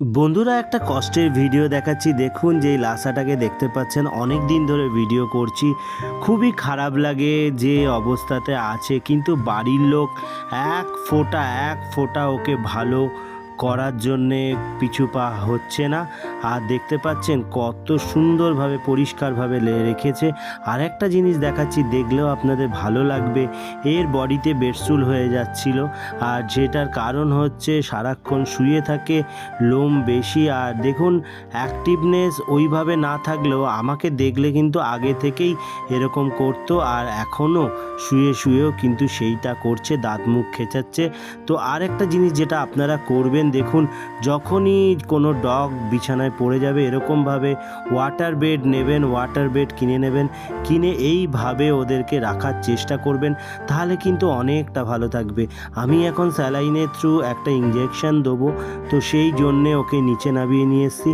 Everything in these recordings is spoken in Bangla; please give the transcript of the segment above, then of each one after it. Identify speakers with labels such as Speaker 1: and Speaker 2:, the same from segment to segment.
Speaker 1: বন্ধুরা একটা কষ্টের ভিডিও দেখাচ্ছি, দেখুন যেই লাসাটাকে দেখতে পাচ্ছেন অনেক দিন ধরে ভিডিও করছি। খুবই খারাপ লাগে যে অবস্থাতে আছে, কিন্তু বাড়ির লোক এক ফোঁটা ওকে ভালো করার জন্যে পিছু পা হচ্ছে না। আর দেখতে পাচ্ছেন কত সুন্দরভাবে পরিষ্কারভাবে রেখেছে। আর একটা জিনিস দেখাচ্ছি, দেখলেও আপনাদের ভালো লাগবে। এর বডিতে বেডসুল হয়ে যাচ্ছিল, আর যেটার কারণ হচ্ছে সারাক্ষণ শুয়ে থাকে, লোম বেশি। আর দেখুন অ্যাক্টিভনেস ওইভাবে না থাকলেও আমাকে দেখলে কিন্তু আগে থেকেই এরকম করতো, আর এখনও শুয়েও কিন্তু সেইটা করছে, দাঁত মুখ খেঁচাচ্ছে। তো আর একটা জিনিস যেটা আপনারা করবেন, দেখুন যখনই কোনো ডগ বিছানায় পড়ে যাবে এরকমভাবে ওয়াটার বেড নেবেন, ওয়াটার বেড কিনে নেবেন, কিনে এইভাবে ওদেরকে রাখার চেষ্টা করবেন, তাহলে কিন্তু অনেকটা ভালো থাকবে। আমি এখন স্যালাইনের থ্রু একটা ইঞ্জেকশন দেবো, তো সেই জন্যে ওকে নিচে নামিয়ে নিয়ে এসেছি।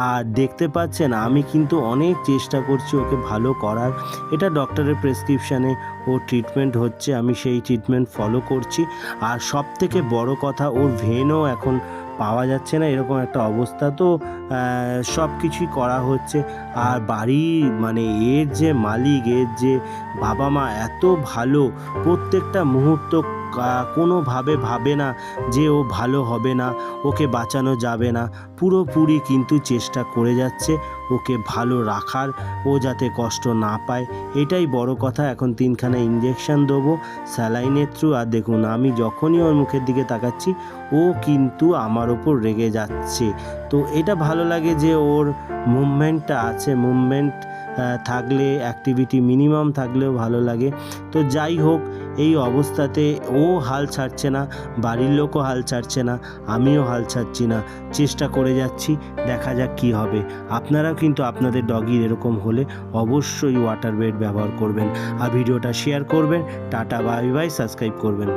Speaker 1: আর দেখতে পাচ্ছেন আমি কিন্তু অনেক চেষ্টা করছি ওকে ভালো করার। এটা ডক্টরের প্রেসক্রিপশানে ও ট্রিটমেন্ট হচ্ছে, আমি সেই ট্রিটমেন্ট ফলো করছি। আর সবথেকে বড় কথা, ওর ভেনও এখন পাওয়া যাচ্ছে না, এরকম একটা অবস্থা। তো সব কিছুই করা হচ্ছে। আর বাড়ি মানে এর যে মালিক, এর যে বাবা মা এত ভালো, প্রত্যেকটা মুহূর্ত কোনোভাবে ভাবে না যে ও ভালো হবে না, ওকে বাঁচানো যাবে না। পুরোপুরি কিন্তু চেষ্টা করে যাচ্ছে ওকে ভালো রাখার, ও যাতে কষ্ট না পায়, এটাই বড় কথা। এখন 3খানা ইঞ্জেকশন দেবো স্যালাইনের থ্রু। আর দেখুন আমি যখনই ওর মুখের দিকে তাকাচ্ছি ও কিন্তু আমার ওপর রেগে যাচ্ছে। তো এটা ভালো লাগে যে ওর মুভমেন্টটা আছে, মুভমেন্ট থাকলে, অ্যাক্টিভিটি মিনিমাম থাকলেও ভালো লাগে। তো যাই হোক, এই অবস্থাতে ও হাল ছাড়ছে না, বাড়ির লোকও হাল ছাড়ছে না, আমিও হাল ছাড়ছি না, চেষ্টা করে যাচ্ছি, দেখা যাক কী হবে। আপনারাও কিন্তু আপনাদের ডগির এরকম হলে অবশ্যই ওয়াটার বেড ব্যবহার করবেন। আর ভিডিওটা শেয়ার করবেন। টাটা, বাই বাই, সাবস্ক্রাইব করবেন।